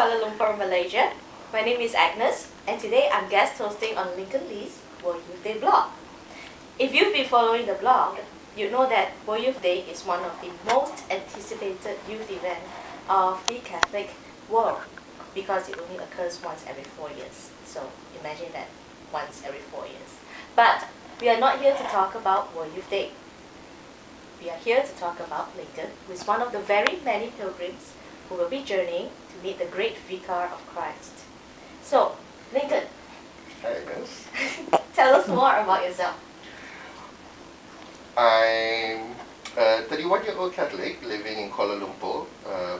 Kuala Lumpur, Malaysia. My name is Agnes, and today I'm guest hosting on Lincoln Lee's World Youth Day blog. If you've been following the blog, you know that World Youth Day is one of the most anticipated youth events of the Catholic world because it only occurs once every 4 years. So imagine that, once every 4 years. But we are not here to talk about World Youth Day. We are here to talk about Lincoln, who is one of the very many pilgrims who will be journeying to meet the great Vicar of Christ. So, Lincoln, Hi, Agnes. tell us more about yourself. I'm a 31-year-old Catholic living in Kuala Lumpur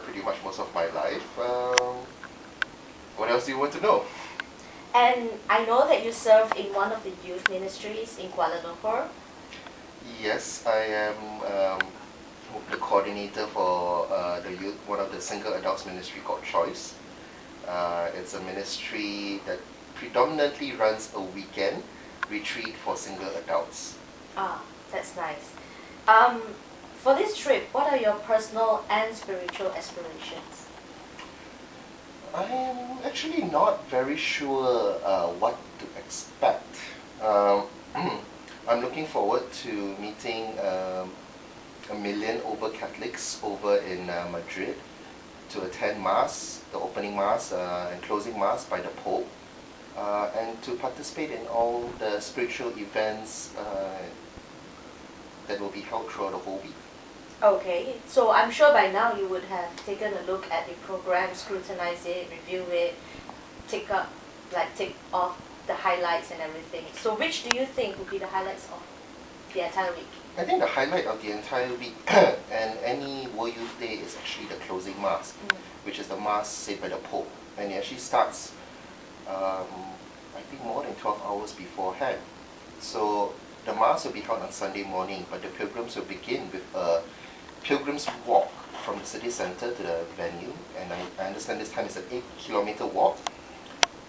pretty much most of my life. What else do you want to know? And I know that you serve in one of the youth ministries in Kuala Lumpur. Yes, I am the coordinator for one of the single adults ministry called Choice. It's a ministry that predominantly runs a weekend retreat for single adults. Ah, that's nice. For this trip, what are your personal and spiritual aspirations? I'm actually not very sure what to expect. I'm looking forward to meeting 1 million over Catholics over in Madrid to attend Mass, the opening Mass and closing Mass by the Pope, and to participate in all the spiritual events that will be held throughout the whole week. Okay, so I'm sure by now you would have taken a look at the program, scrutinized it, review it, take off the highlights and everything. So which do you think would be the highlights of the entire week? I think the highlight of the entire week and any World Youth Day is actually the closing Mass, which is the Mass said by the Pope. And it actually starts, I think, more than 12 hours beforehand. So the Mass will be held on Sunday morning, but the pilgrims will begin with a pilgrim's walk from the city center to the venue. And I understand this time is an 8-kilometer walk.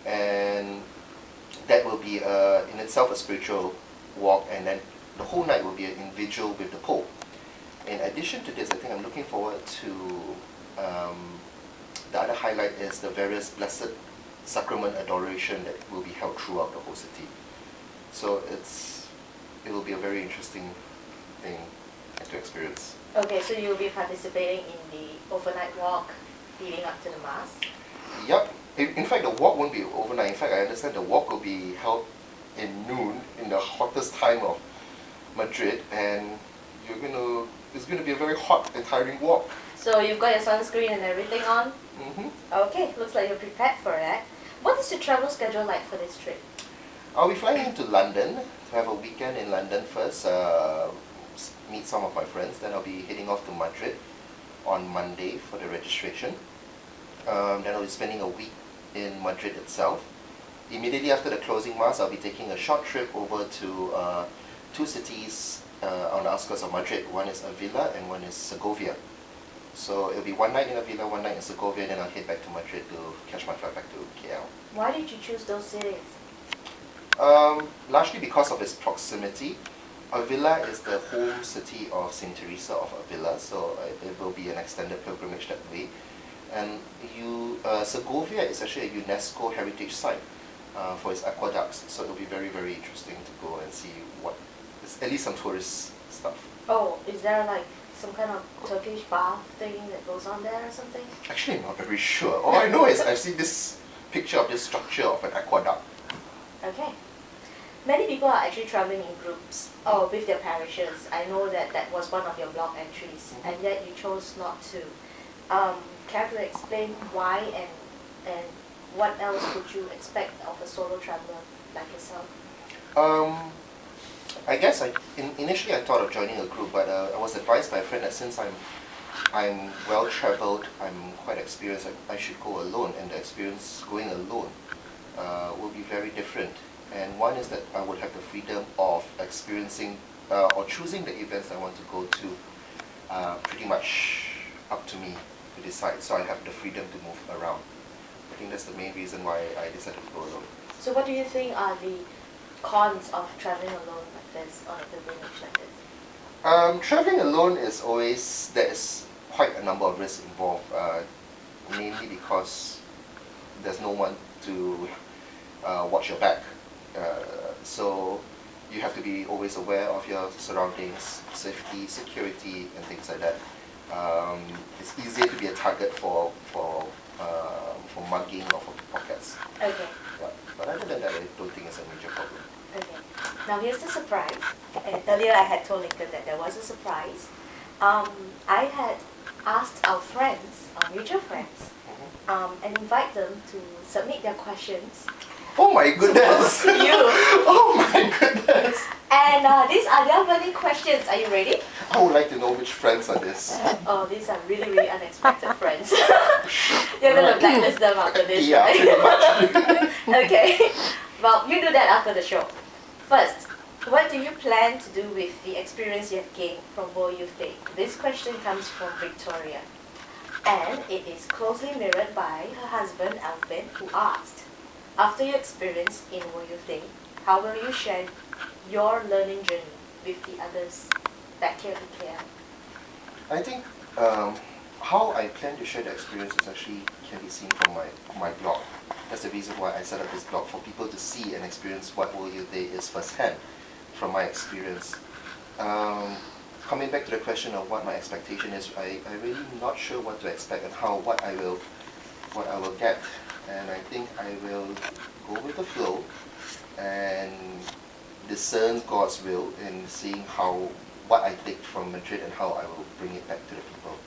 And that will be in itself a spiritual walk, and then the whole night will be in vigil with the Pope. In addition to this, I think I'm looking forward to the other highlight is the various Blessed Sacrament adoration that will be held throughout the whole city. So it will be a very interesting thing to experience. Okay, so you'll be participating in the overnight walk leading up to the Mass? Yep. In fact, the walk won't be overnight. In fact, I understand the walk will be held in noon, in the hottest time of Madrid, and it's going to be a very hot and tiring walk. So you've got your sunscreen and everything on? Okay, looks like you're prepared for that. What is your travel schedule like for this trip? I'll be flying into London to have a weekend in London first, meet some of my friends. Then I'll be heading off to Madrid on Monday for the registration. Then I'll be spending a week in Madrid itself. Immediately after the closing Mass, I'll be taking a short trip over to two cities on the outskirts of Madrid. One is Avila and one is Segovia. So it'll be one night in Avila, one night in Segovia, then I'll head back to Madrid to catch my flight back to KL. Why did you choose those cities? Largely because of its proximity. Avila is the home city of St. Teresa of Avila, so it will be an extended pilgrimage that way. And Segovia is actually a UNESCO heritage site for its aqueducts, so it'll be very, very interesting to go and see at least some tourist stuff. Oh, is there like some kind of Turkish bath thing that goes on there or something? Actually, I'm not very sure. All I know is I've seen this picture of this structure of an aqueduct. Okay. Many people are actually traveling in groups or with their parishes. I know that was one of your blog entries, and yet you chose not to. Care to explain why and what else would you expect of a solo traveler like yourself? I guess initially I thought of joining a group, but I was advised by a friend that since I'm well traveled, I'm quite experienced, I should go alone, and the experience going alone will be very different. And one is that I would have the freedom of experiencing or choosing the events I want to go to, pretty much up to me to decide. So I have the freedom to move around. I think that's the main reason why I decided to go alone. So what do you think are the cons of traveling alone like this, on a pilgrimage like this? Traveling alone there is quite a number of risks involved, mainly because there's no one to watch your back. So you have to be always aware of your surroundings, safety, security, and things like that. It's easier to be a target for mugging or for pickpockets. Okay. But other than that, I don't think it's a major problem. Okay. Now here's the surprise. And earlier I had told Lincoln that there was a surprise. I had asked our friends, our mutual friends, and invite them to submit their questions. Oh my goodness! To you. Oh my goodness! And these are their burning questions. Are you ready? I would like to know which friends are this. Oh, these are really, really unexpected friends. You're going to blacklist them after this, Yeah, right? pretty much. Okay. Well, you do that after the show. First, what do you plan to do with the experience you have gained from World Youth Day? This question comes from Victoria. And it is closely mirrored by her husband, Alvin, who asked, after your experience in World Youth Day, how will you share your learning journey with the others back here in KL? I think how I plan to share the experience is actually can be seen from my blog. That's the reason why I set up this blog, for people to see and experience what World Youth Day is firsthand from my experience. Coming back to the question of what my expectation is, I really not sure what to expect and what I will get, and I think I will go with the flow and discern God's will in seeing what I take from Madrid and how I will bring it back to the people.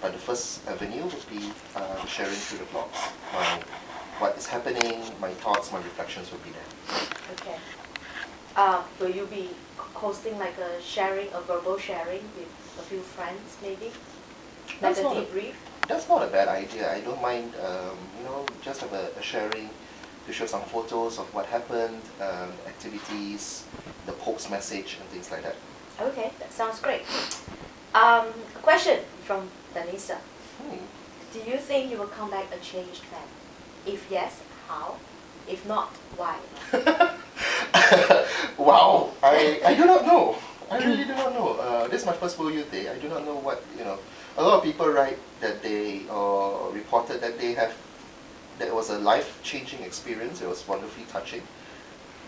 But the first avenue would be sharing through the blogs. What is happening, my thoughts, my reflections will be there. Okay. Will you be hosting like a verbal sharing with a few friends maybe? Like a debrief? That's not a bad idea. I don't mind, just have a sharing to show some photos of what happened, activities, the Pope's message and things like that. Okay, that sounds great. A question from Danisa. Do you think you will come back a changed man? If yes, how? If not, why? Wow, I do not know. I really do not know. This is my first World Youth Day. I do not know what, a lot of people write that they reported that that it was a life-changing experience. It was wonderfully touching.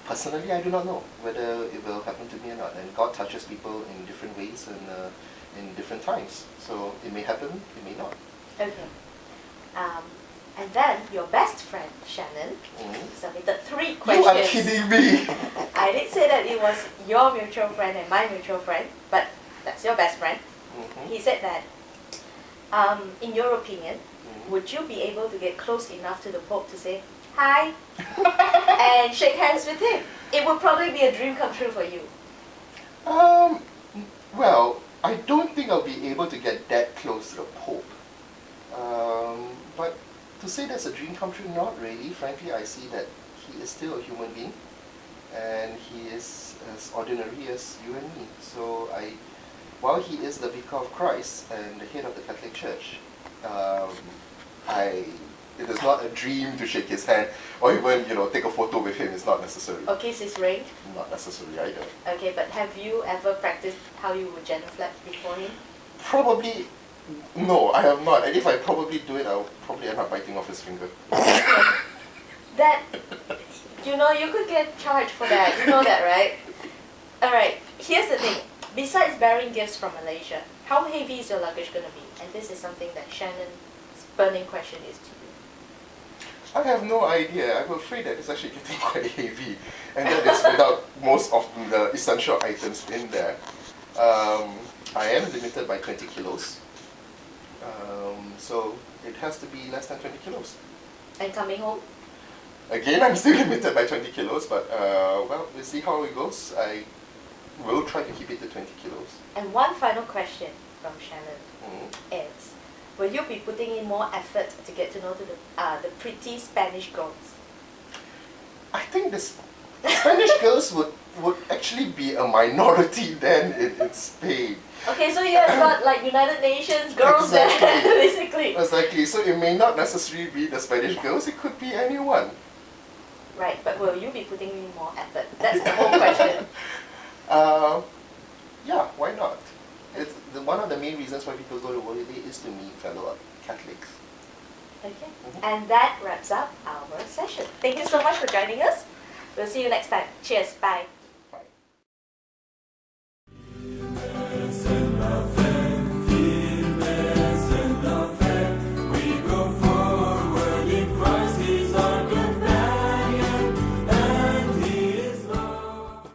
Personally, I do not know whether it will happen to me or not. And God touches people in different ways and in different times. So it may happen, it may not. Okay. And then your best friend, Shannon, submitted 3 questions. You are kidding me! I did say that it was your mutual friend and my mutual friend, but that's your best friend. He said that, in your opinion, would you be able to get close enough to the Pope to say, hi, and shake hands with him? It would probably be a dream come true for you. Well, I don't think I'll be able to get that close to the Pope. But to say that's a dream come true, not really. Frankly, I see that he is still a human being, and he is as ordinary as you and me. So while he is the vicar of Christ and the head of the Catholic Church, it is not a dream to shake his hand or even take a photo with him. It's not necessary. Or kiss his ring? Not necessary either. Okay, but have you ever practiced how you would genuflect before him? Probably. No, I have not. And if I probably do it, I'll probably end up biting off his finger. That, you could get charged for that. You know that, right? Alright, here's the thing. Besides bearing gifts from Malaysia, how heavy is your luggage going to be? And this is something that Shannon's burning question is to you. I have no idea. I'm afraid that it's actually getting quite heavy. And that is without most of the essential items in there. I am limited by 20 kilos. So it has to be less than 20 kilos. And coming home? Again, I'm still limited by 20 kilos, but we'll see how it goes. I will try to keep it to 20 kilos. And one final question from Shannon is, will you be putting in more effort to get to know the pretty Spanish girls? I think the Spanish girls would actually be a minority then in Spain. Okay, so you have got like United Nations girls there, basically. Exactly. So it may not necessarily be the Spanish girls, it could be anyone. Right, but will you be putting in more effort? That's the whole question. Yeah, why not? It's one of the main reasons why people go to World Youth Day is to meet fellow Catholics. Okay. And that wraps up our session. Thank you so much for joining us. We'll see you next time. Cheers. Bye.